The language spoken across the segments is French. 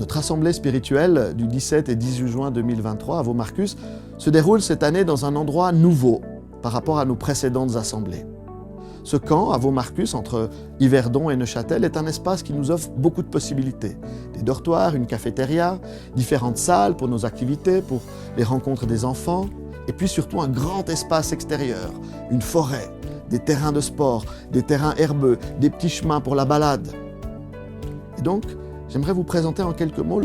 Notre assemblée spirituelle du 17 et 18 juin 2023 à Vaux-Marcus se déroule cette année dans un endroit nouveau par rapport à nos précédentes assemblées. Ce camp à Vaux-Marcus, entre Yverdon et Neuchâtel, est un espace qui nous offre beaucoup de possibilités. Des dortoirs, une cafétéria, différentes salles pour nos activités, pour les rencontres des enfants, et puis surtout un grand espace extérieur, une forêt, des terrains de sport, des terrains herbeux, des petits chemins pour la balade. Et donc, j'aimerais vous présenter en quelques mots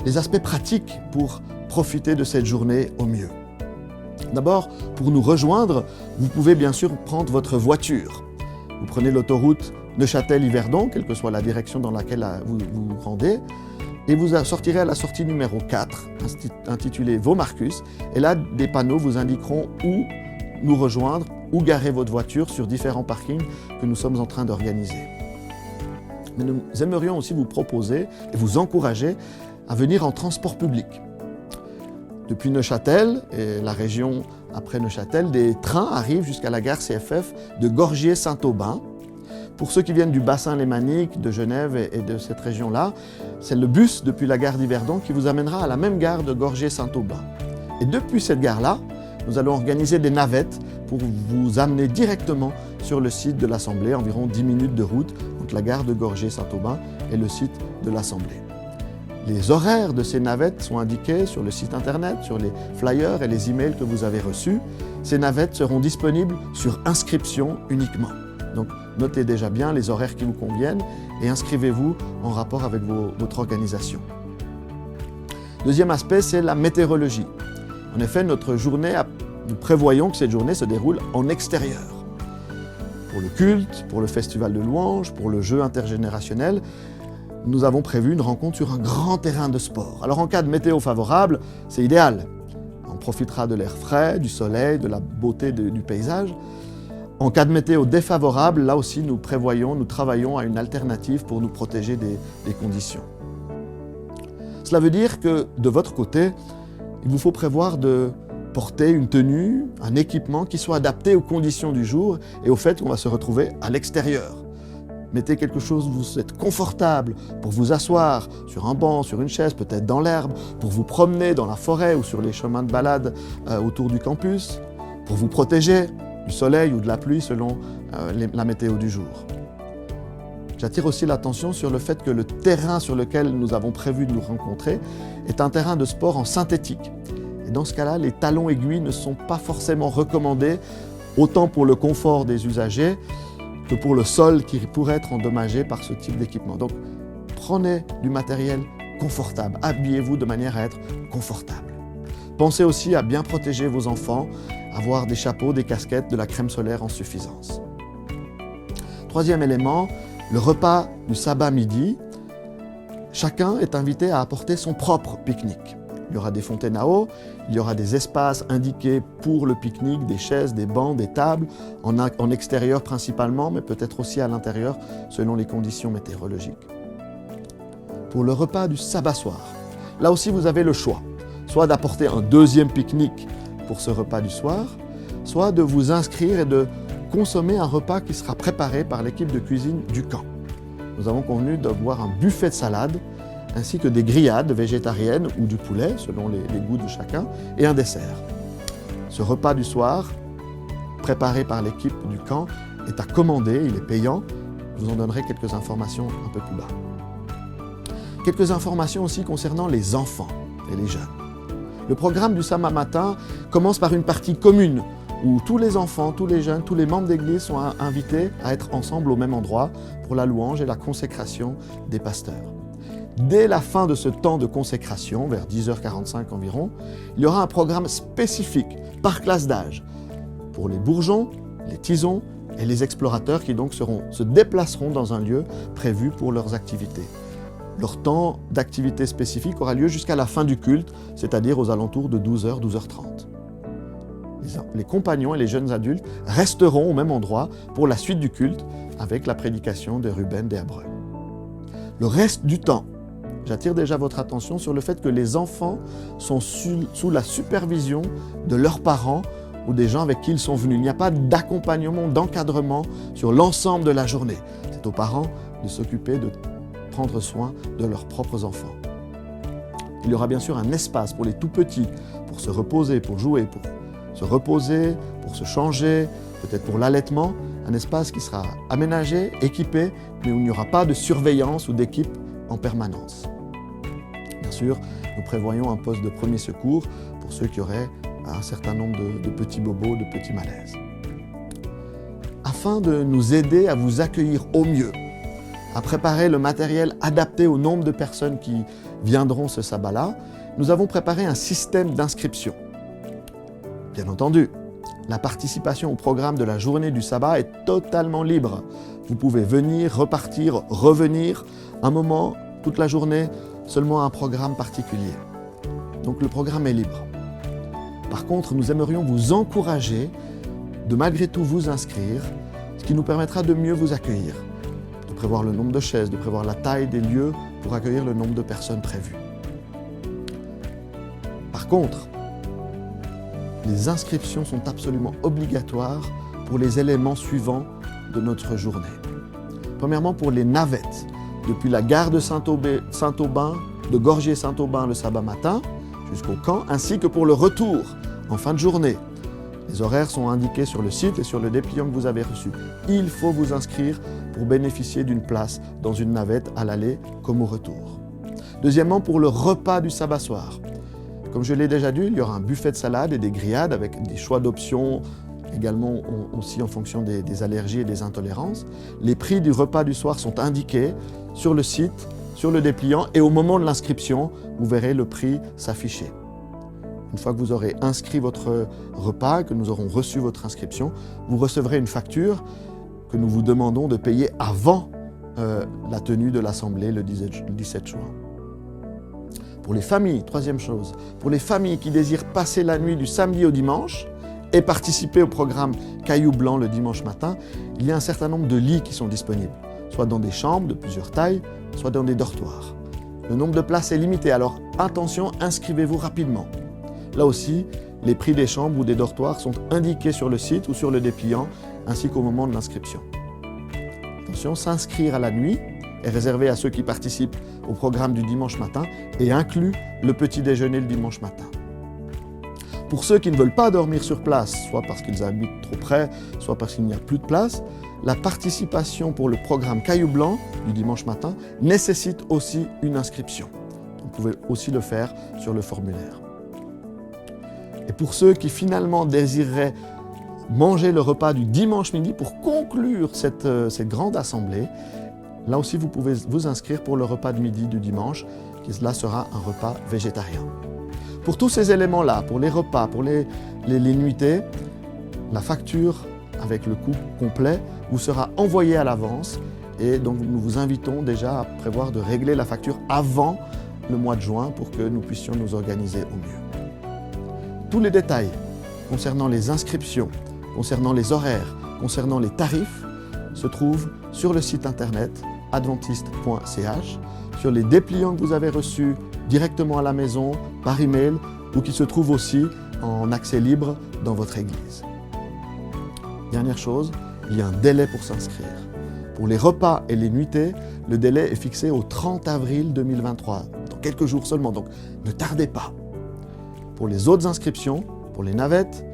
les aspects pratiques pour profiter de cette journée au mieux. D'abord, pour nous rejoindre, vous pouvez bien sûr prendre votre voiture. Vous prenez l'autoroute Neuchâtel-Yverdon, quelle que soit la direction dans laquelle vous vous rendez, et vous sortirez à la sortie numéro 4, intitulée Vaux-Marcus, et là, des panneaux vous indiqueront où nous rejoindre, où garer votre voiture sur différents parkings que nous sommes en train d'organiser. Mais nous aimerions aussi vous proposer et vous encourager à venir en transport public. Depuis Neuchâtel et la région après Neuchâtel, des trains arrivent jusqu'à la gare CFF de Gorgier-Saint-Aubin. Pour ceux qui viennent du bassin lémanique, de Genève et de cette région-là, c'est le bus depuis la gare d'Yverdon qui vous amènera à la même gare de Gorgier-Saint-Aubin. Et depuis cette gare-là, nous allons organiser des navettes pour vous amener directement sur le site de l'Assemblée, environ 10 minutes de route entre la gare de Gorgier-Saint-Aubin et le site de l'Assemblée. Les horaires de ces navettes sont indiqués sur le site internet, sur les flyers et les emails que vous avez reçus. Ces navettes seront disponibles sur inscription uniquement. Donc notez déjà bien les horaires qui vous conviennent et inscrivez-vous en rapport avec votre organisation. Deuxième aspect, c'est la météorologie. En effet, notre journée, nous prévoyons que cette journée se déroule en extérieur. Pour le culte, pour le festival de louanges, pour le jeu intergénérationnel, nous avons prévu une rencontre sur un grand terrain de sport. Alors en cas de météo favorable, c'est idéal. On profitera de l'air frais, du soleil, de la beauté du paysage. En cas de météo défavorable, là aussi nous travaillons à une alternative pour nous protéger des conditions. Cela veut dire que de votre côté, il vous faut prévoir de porter une tenue, un équipement qui soit adapté aux conditions du jour et au fait qu'on va se retrouver à l'extérieur. Mettez quelque chose où vous êtes confortable pour vous asseoir sur un banc, sur une chaise, peut-être dans l'herbe, pour vous promener dans la forêt ou sur les chemins de balade autour du campus, pour vous protéger du soleil ou de la pluie selon la météo du jour. J'attire aussi l'attention sur le fait que le terrain sur lequel nous avons prévu de nous rencontrer est un terrain de sport en synthétique. Et dans ce cas-là, les talons aiguilles ne sont pas forcément recommandés, autant pour le confort des usagers que pour le sol qui pourrait être endommagé par ce type d'équipement. Donc, prenez du matériel confortable, habillez-vous de manière à être confortable. Pensez aussi à bien protéger vos enfants, avoir des chapeaux, des casquettes, de la crème solaire en suffisance. Troisième élément, le repas du sabbat midi. Chacun est invité à apporter son propre pique-nique. Il y aura des fontaines à eau, il y aura des espaces indiqués pour le pique-nique, des chaises, des bancs, des tables, en extérieur principalement, mais peut-être aussi à l'intérieur selon les conditions météorologiques. Pour le repas du sabbat soir, là aussi vous avez le choix, soit d'apporter un deuxième pique-nique pour ce repas du soir, soit de vous inscrire et de consommer un repas qui sera préparé par l'équipe de cuisine du camp. Nous avons convenu d'avoir un buffet de salade ainsi que des grillades végétariennes ou du poulet, selon les goûts de chacun, et un dessert. Ce repas du soir, préparé par l'équipe du camp, est à commander, il est payant. Je vous en donnerai quelques informations un peu plus bas. Quelques informations aussi concernant les enfants et les jeunes. Le programme du samedi matin commence par une partie commune où tous les enfants, tous les jeunes, tous les membres d'église sont invités à être ensemble au même endroit pour la louange et la consécration des pasteurs. Dès la fin de ce temps de consécration, vers 10h45 environ, il y aura un programme spécifique par classe d'âge pour les bourgeons, les tisons et les explorateurs qui donc se déplaceront dans un lieu prévu pour leurs activités. Leur temps d'activité spécifique aura lieu jusqu'à la fin du culte, c'est-à-dire aux alentours de 12h, 12h30. Les compagnons et les jeunes adultes resteront au même endroit pour la suite du culte avec la prédication de Ruben des Hébreux. Le reste du temps, j'attire déjà votre attention sur le fait que les enfants sont sous la supervision de leurs parents ou des gens avec qui ils sont venus. Il n'y a pas d'accompagnement, d'encadrement sur l'ensemble de la journée. C'est aux parents de s'occuper de prendre soin de leurs propres enfants. Il y aura bien sûr un espace pour les tout petits, pour se reposer, pour jouer, pour se reposer, pour se changer, peut-être pour l'allaitement, un espace qui sera aménagé, équipé, mais où il n'y aura pas de surveillance ou d'équipe en permanence. Bien sûr, nous prévoyons un poste de premier secours pour ceux qui auraient un certain nombre de petits bobos, de petits malaises. Afin de nous aider à vous accueillir au mieux, à préparer le matériel adapté au nombre de personnes qui viendront ce sabbat-là, nous avons préparé un système d'inscription. Bien entendu, la participation au programme de la journée du sabbat est totalement libre. Vous pouvez venir, repartir, revenir, un moment, toute la journée, seulement un programme particulier. Donc le programme est libre. Par contre, nous aimerions vous encourager de malgré tout vous inscrire, ce qui nous permettra de mieux vous accueillir, de prévoir le nombre de chaises, de prévoir la taille des lieux pour accueillir le nombre de personnes prévues. Par contre, les inscriptions sont absolument obligatoires pour les éléments suivants de notre journée. Premièrement, pour les navettes, depuis la gare de Saint-Aubin, de Gorgier-Saint-Aubin le sabbat matin, jusqu'au camp, ainsi que pour le retour en fin de journée. Les horaires sont indiqués sur le site et sur le dépliant que vous avez reçu. Il faut vous inscrire pour bénéficier d'une place dans une navette à l'aller comme au retour. Deuxièmement, pour le repas du sabbat soir. Comme je l'ai déjà dit, il y aura un buffet de salade et des grillades avec des choix d'options, également aussi en fonction des allergies et des intolérances. Les prix du repas du soir sont indiqués sur le site, sur le dépliant, et au moment de l'inscription, vous verrez le prix s'afficher. Une fois que vous aurez inscrit votre repas, que nous aurons reçu votre inscription, vous recevrez une facture que nous vous demandons de payer avant la tenue de l'Assemblée le 17 juin. Pour les familles, troisième chose, pour les familles qui désirent passer la nuit du samedi au dimanche et participer au programme Caillou Blanc le dimanche matin, il y a un certain nombre de lits qui sont disponibles, soit dans des chambres de plusieurs tailles, soit dans des dortoirs. Le nombre de places est limité, alors attention, inscrivez-vous rapidement. Là aussi, les prix des chambres ou des dortoirs sont indiqués sur le site ou sur le dépliant, ainsi qu'au moment de l'inscription. Attention, s'inscrire à la nuit est réservé à ceux qui participent au programme du dimanche matin et inclut le petit déjeuner le dimanche matin. Pour ceux qui ne veulent pas dormir sur place, soit parce qu'ils habitent trop près, soit parce qu'il n'y a plus de place, la participation pour le programme Caillou Blanc du dimanche matin nécessite aussi une inscription. Vous pouvez aussi le faire sur le formulaire. Et pour ceux qui finalement désireraient manger le repas du dimanche midi pour conclure cette grande assemblée, là aussi vous pouvez vous inscrire pour le repas de midi du dimanche, qui là sera un repas végétarien. Pour tous ces éléments-là, pour les repas, pour les nuitées, la facture avec le coût complet vous sera envoyée à l'avance et donc nous vous invitons déjà à prévoir de régler la facture avant le mois de juin pour que nous puissions nous organiser au mieux. Tous les détails concernant les inscriptions, concernant les horaires, concernant les tarifs se trouvent sur le site internet adventiste.ch, sur les dépliants que vous avez reçus directement à la maison, par email ou qui se trouvent aussi en accès libre dans votre église. Dernière chose, il y a un délai pour s'inscrire. Pour les repas et les nuitées, le délai est fixé au 30 avril 2023, dans quelques jours seulement, donc ne tardez pas. Pour les autres inscriptions, pour les navettes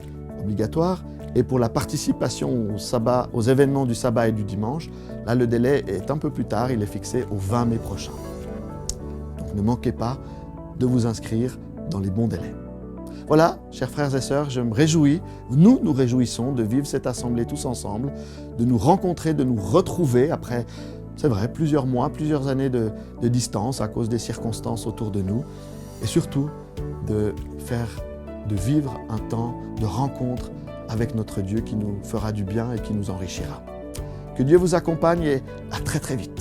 obligatoires et pour la participation au sabbat, aux événements du sabbat et du dimanche, là le délai est un peu plus tard, il est fixé au 20 mai prochain. Donc ne manquez pas de vous inscrire dans les bons délais. Voilà, chers frères et sœurs, je me réjouis, nous nous réjouissons de vivre cette assemblée tous ensemble, de nous rencontrer, de nous retrouver après, c'est vrai, plusieurs mois, plusieurs années de distance à cause des circonstances autour de nous, et surtout de vivre un temps de rencontre avec notre Dieu qui nous fera du bien et qui nous enrichira. Que Dieu vous accompagne et à très très vite.